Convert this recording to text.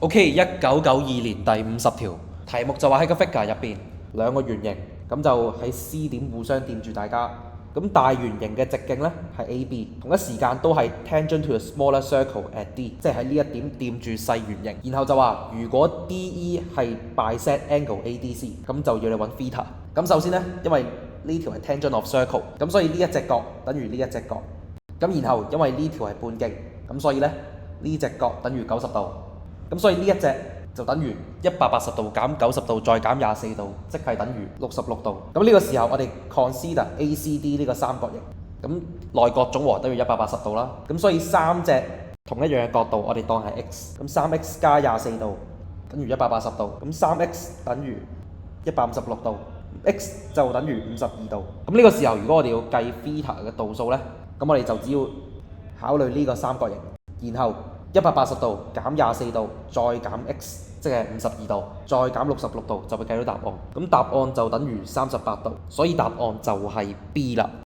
OK，1992年第50條題目就話喺個 figure 入邊兩個圓形，咁就喺 C 點互相掂住大家。咁大圓形嘅直徑呢係 AB，同一時間都係 tangent to a smaller circle at D，即係喺呢一點掂住細圓形。然後就話如果 DE 係 bisect angle ADC，咁就要你揾 theta。咁首先呢，因為呢條係 tangent of circle，咁所以呢一隻角等於呢一隻角。咁然後因為呢條係半徑，咁所以呢，呢隻角等於90度。咁所以呢一隻就等於180度減90度再減24度，即係等於66度。咁呢個時候我哋 consider ACD 呢個三角形，咁內角總和等於180度啦。咁所以三隻同一樣嘅角度我哋當係 x，咁 3x 加24度等於180度，咁 3x 等於156度，x 就等於52度。咁呢個時候如果我哋要計 theta 嘅度數呢，咁我哋就只要考慮呢個三角形，然後180度減24度再減 x， 即係52度，再減66度就會計到答案。咁答案就等於38度，所以答案就係 B 啦。